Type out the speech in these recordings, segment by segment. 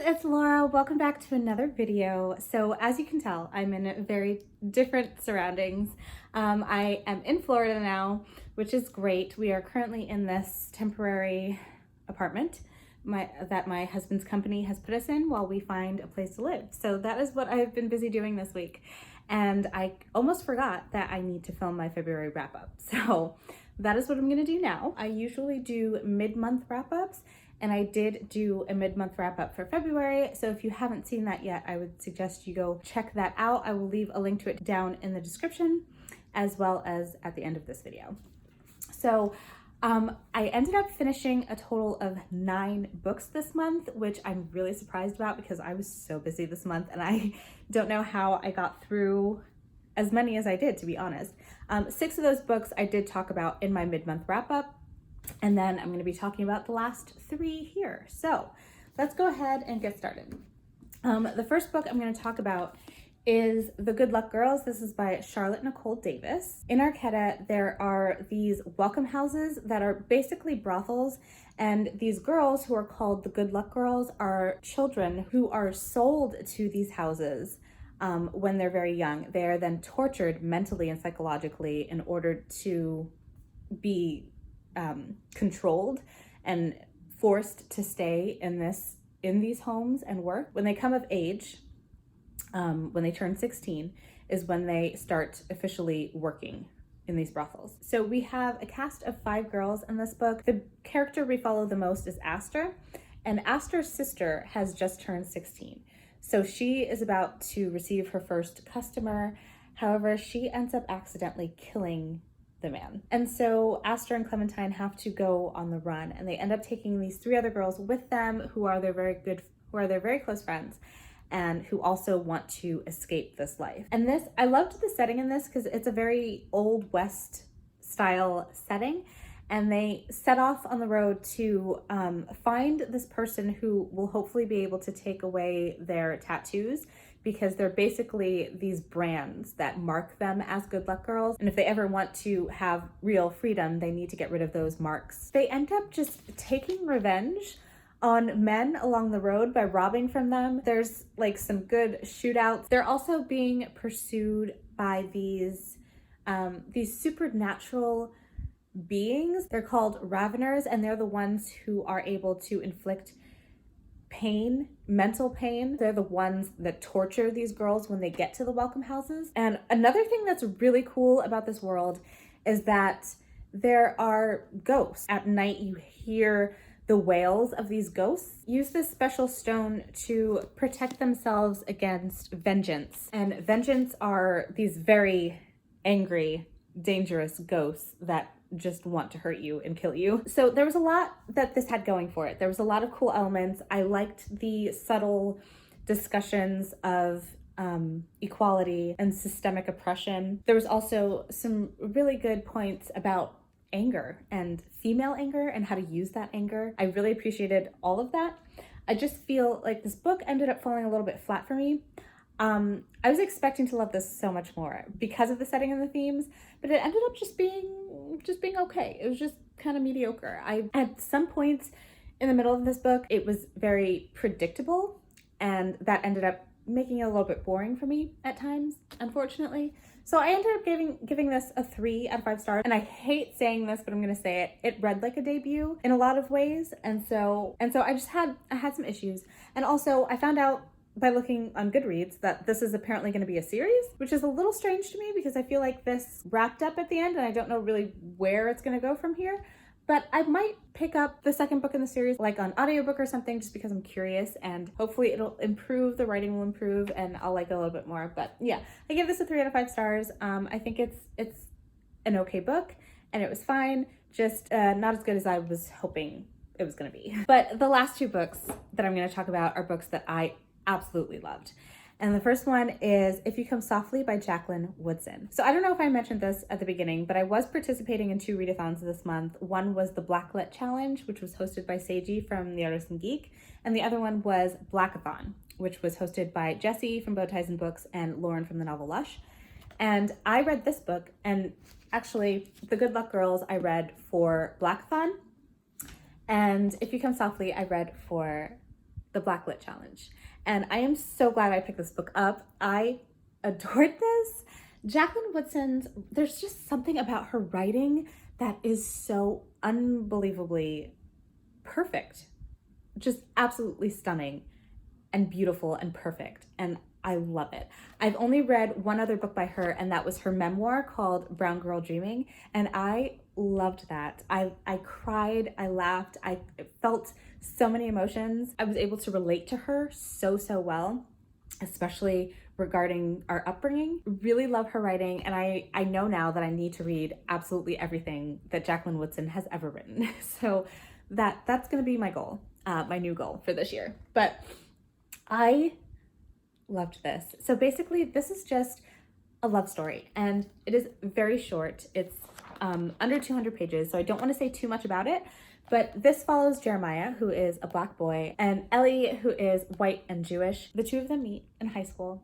it's Laura. Welcome back to another video. So as you can tell, I'm in very different surroundings. I am in Florida now, which is great. We are currently in this temporary apartment that my husband's company has put us in while we find a place to live. So that is what I've been busy doing this week. And I almost forgot that I need to film my February wrap up. So that is what I'm gonna do now. I usually do mid-month wrap-ups, and I did do a mid-month wrap-up for February. So if you haven't seen that yet, I would suggest you go check that out. I will leave a link to it down in the description, as well as at the end of this video. So I ended up finishing a total of 9 books this month, which I'm really surprised about because I was so busy this month and I don't know how I got through as many as I did, to be honest. 6 of those books I did talk about in my mid-month wrap-up, and then I'm going to be talking about the last 3 here. So let's go ahead and get started. The first book I'm going to talk about is The Good Luck Girls. This is by Charlotte Nicole Davis. In Arquetta, there are these welcome houses that are basically brothels, and these girls who are called the Good Luck Girls are children who are sold to these houses when they're very young. They are then tortured mentally and psychologically in order to be controlled and forced to stay in these homes and work. When they come of age, when they turn 16, is when they start officially working in these brothels. So we have a cast of 5 girls in this book. The character we follow the most is Aster, and Aster's sister has just turned 16. So she is about to receive her first customer. However, she ends up accidentally killing the man. And so Aster and Clementine have to go on the run, and they end up taking these 3 other girls with them who are their very close friends, and who also want to escape this life. And this, I loved the setting in this because it's a very Old West style setting, and they set off on the road to find this person who will hopefully be able to take away their tattoos, because they're basically these brands that mark them as Good Luck Girls. And if they ever want to have real freedom, they need to get rid of those marks. They end up just taking revenge on men along the road by robbing from them. There's like some good shootouts. They're also being pursued by these supernatural beings. They're called Raveners, and they're the ones who are able to inflict pain, mental pain. They're the ones that torture these girls when they get to the welcome houses. And another thing that's really cool about this world is that there are ghosts. At night you hear the wails of these ghosts. Use this special stone to protect themselves against vengeance. And vengeance are these very angry, dangerous ghosts that just want to hurt you and kill you. So there was a lot that this had going for it. There was a lot of cool elements. I liked the subtle discussions of equality and systemic oppression. There was also some really good points about anger and female anger and how to use that anger. I really appreciated all of that. I just feel like this book ended up falling a little bit flat for me. I was expecting to love this so much more because of the setting and the themes, but it ended up just being okay. It was just kind of mediocre. At some points in the middle of this book, it was very predictable, and that ended up making it a little bit boring for me at times, unfortunately. So I ended up giving this a 3 out of 5 stars. And I hate saying this, but I'm gonna say it. It read like a debut in a lot of ways. And so I had some issues. And also I found out by looking on Goodreads that this is apparently gonna be a series, which is a little strange to me because I feel like this wrapped up at the end and I don't know really where it's gonna go from here. But I might pick up the second book in the series, like on audiobook or something, just because I'm curious, and hopefully it'll improve, the writing will improve, and I'll like it a little bit more. But yeah, I give this a 3 out of 5 stars. I think it's an okay book, and it was fine, just not as good as I was hoping it was gonna be. But the last 2 books that I'm gonna talk about are books that I absolutely loved. And the first one is If You Come Softly by Jacqueline Woodson. So I don't know if I mentioned this at the beginning, but I was participating in 2 readathons this month. One was the Blacklit Challenge, which was hosted by Seiji from The Artisan Geek, and the other one was Blackathon, which was hosted by Jessie from Bow Ties and Books and Lauren from the novel Lush. And I read this book, and actually The Good Luck Girls I read for Blackathon, and If You Come Softly I read for the Black Lit Challenge. And I am so glad I picked this book up. I adored this. Jacqueline Woodson's, there's just something about her writing that is so unbelievably perfect. Just absolutely stunning and beautiful and perfect. And I love it. I've only read one other book by her, and that was her memoir called Brown Girl Dreaming. And I loved that. I cried, I laughed, I felt so many emotions. I was able to relate to her so well, especially regarding our upbringing. Really love her writing, and I know now that I need to read absolutely everything that Jacqueline Woodson has ever written. So that's gonna be my goal, my new goal for this year. But I loved this. So basically, this is just a love story, and it is very short. It's under 200 pages, so I don't want to say too much about it, but this follows Jeremiah, who is a Black boy, and Ellie, who is white and Jewish. The two of them meet in high school,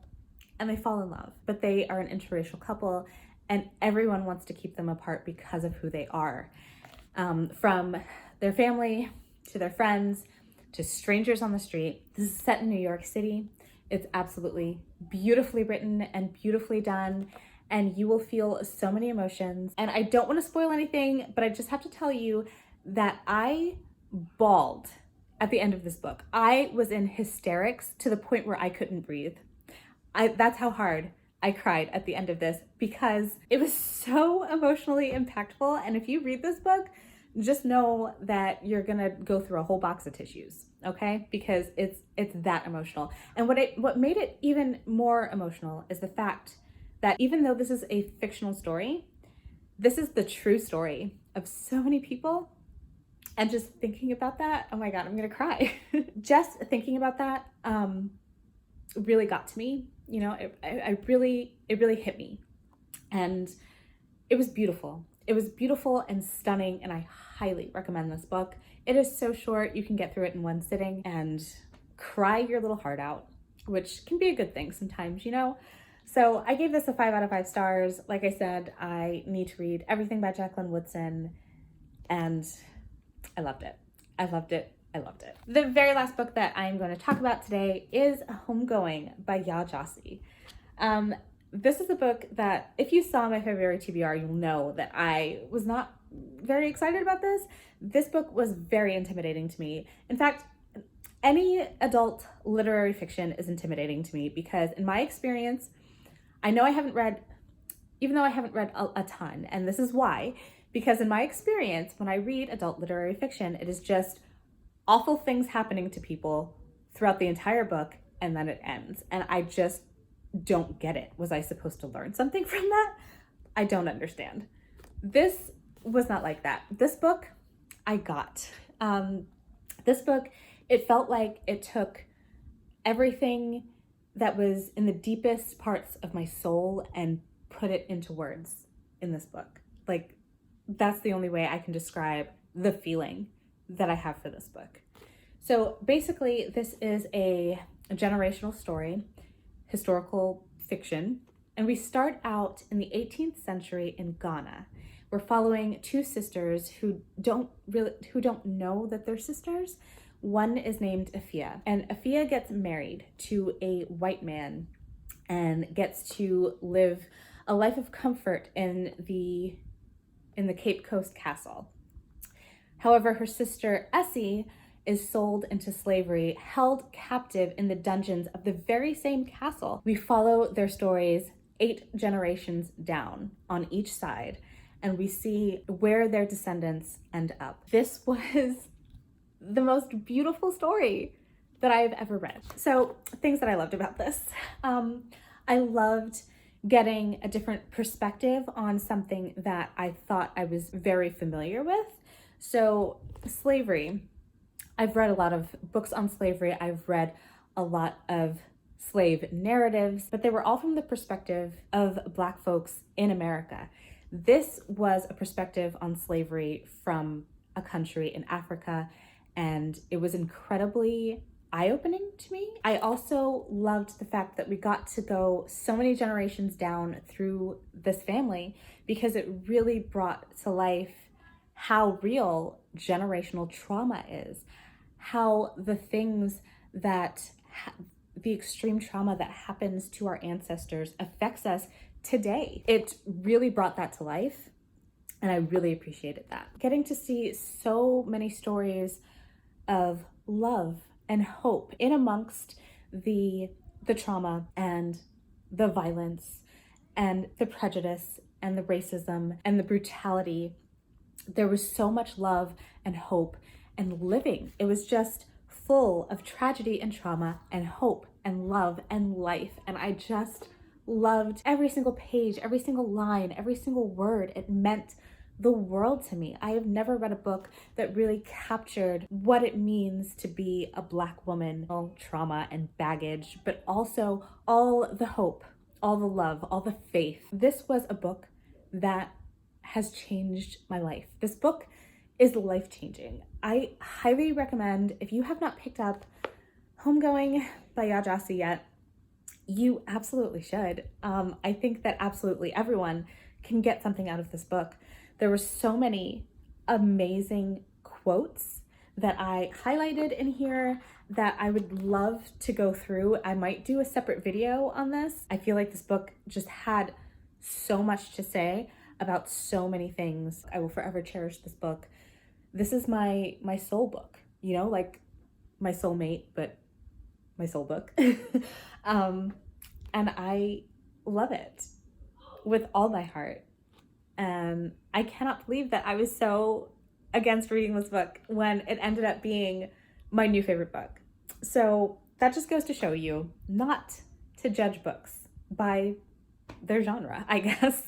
and they fall in love, but they are an interracial couple, and everyone wants to keep them apart because of who they are. From their family, to their friends, to strangers on the street. This is set in New York City. It's absolutely beautifully written and beautifully done, and you will feel so many emotions. And I don't want to spoil anything, but I just have to tell you that I bawled at the end of this book. I was in hysterics to the point where I couldn't breathe. That's how hard I cried at the end of this, because it was so emotionally impactful. And if you read this book, just know that you're gonna go through a whole box of tissues, okay? Because it's that emotional. And what made it even more emotional is the fact that even though this is a fictional story, this is the true story of so many people. And just thinking about that, oh my God, I'm gonna cry. Just thinking about that really got to me. You know, it really hit me. And it was beautiful. It was beautiful and stunning, and I highly recommend this book. It is so short, you can get through it in one sitting and cry your little heart out, which can be a good thing sometimes, you know? So I gave this a 5 out of 5 stars. Like I said, I need to read everything by Jacqueline Woodson, and I loved it. I loved it. I loved it. The very last book that I'm going to talk about today is Homegoing by Ya Jossi. This is a book that, if you saw my February TBR, you'll know that I was not very excited about this. This book was very intimidating to me. In fact, any adult literary fiction is intimidating to me because in my experience, I know I haven't read, even though I haven't read a ton, and this is why, because in my experience, when I read adult literary fiction, it is just awful things happening to people throughout the entire book, and then it ends. And I just don't get it. Was I supposed to learn something from that? I don't understand. This was not like that. This book, I got. This book, it felt like it took everything that was in the deepest parts of my soul and put it into words in this book. Like, that's the only way I can describe the feeling that I have for this book. So basically, this is a generational story, historical fiction, and we start out in the 18th century in Ghana. We're following two sisters who don't know that they're sisters. One is named Afia, and Afia gets married to a white man and gets to live a life of comfort in the Cape Coast castle. However, her sister Essie is sold into slavery, held captive in the dungeons of the very same castle. We follow their stories 8 generations down on each side, and we see where their descendants end up. This was the most beautiful story that I've ever read. So, things that I loved about this. I loved getting a different perspective on something that I thought I was very familiar with. So, slavery. I've read a lot of books on slavery. I've read a lot of slave narratives, but they were all from the perspective of Black folks in America. This was a perspective on slavery from a country in Africa, and it was incredibly eye-opening to me. I also loved the fact that we got to go so many generations down through this family because it really brought to life how real generational trauma is, how the things that the extreme trauma that happens to our ancestors affects us today. It really brought that to life, and I really appreciated that. Getting to see so many stories of love and hope in amongst the trauma and the violence and the prejudice and the racism and the brutality. There was so much love and hope and living. It was just full of tragedy and trauma and hope and love and life. And I just loved every single page, every single line, every single word. It meant the world to me. I have never read a book that really captured what it means to be a Black woman, all trauma and baggage, but also all the hope, all the love, all the faith. This was a book that has changed my life. This book is life-changing. I highly recommend, if you have not picked up Homegoing by Yaa Gyasi yet, you absolutely should. I think that absolutely everyone can get something out of this book. There were so many amazing quotes that I highlighted in here that I would love to go through. I might do a separate video on this. I feel like this book just had so much to say about so many things. I will forever cherish this book. This is my soul book, you know, like my soulmate, but my soul book. And I love it with all my heart. And I cannot believe that I was so against reading this book when it ended up being my new favorite book. So that just goes to show you not to judge books by their genre, I guess.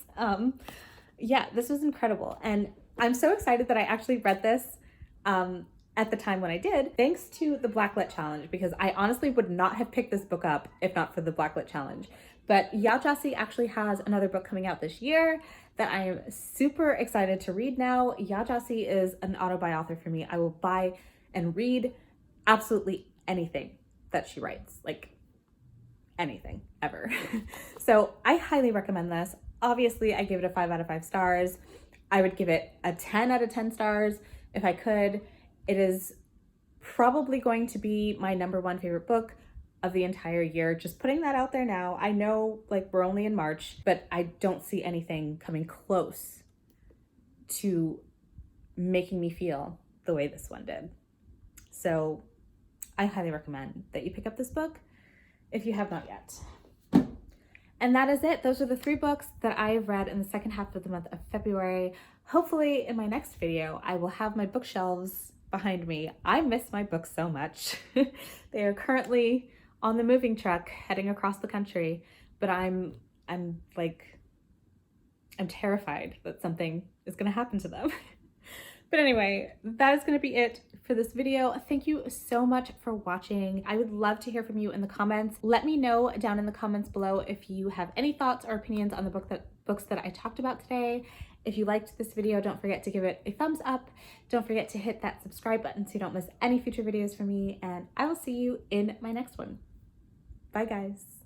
Yeah, this was incredible. And I'm so excited that I actually read this at the time when I did, thanks to the Blacklit Challenge, because I honestly would not have picked this book up if not for the Blacklit Challenge. But Yaa Gyasi actually has another book coming out this year that I am super excited to read now. Yaa Gyasi is an auto-buy author for me. I will buy and read absolutely anything that she writes, like anything ever. So I highly recommend this. Obviously, I give it a 5 out of 5 stars. I would give it a 10 out of 10 stars if I could. It is probably going to be my #1 favorite book of the entire year. Just putting that out there now. I know, like, we're only in March, but I don't see anything coming close to making me feel the way this one did. So I highly recommend that you pick up this book if you have not yet. And that is it. Those are the 3 books that I have read in the second half of the month of February. Hopefully in my next video, I will have my bookshelves behind me. I miss my books so much. They are currently on the moving truck heading across the country, but I'm terrified that something is gonna happen to them. But anyway, that is going to be it for this video. Thank you so much for watching. I would love to hear from you in the comments. Let me know down in the comments below if you have any thoughts or opinions on the books that I talked about today. If you liked this video, don't forget to give it a thumbs up. Don't forget to hit that subscribe button so you don't miss any future videos from me, and I will see you in my next one. Bye, guys.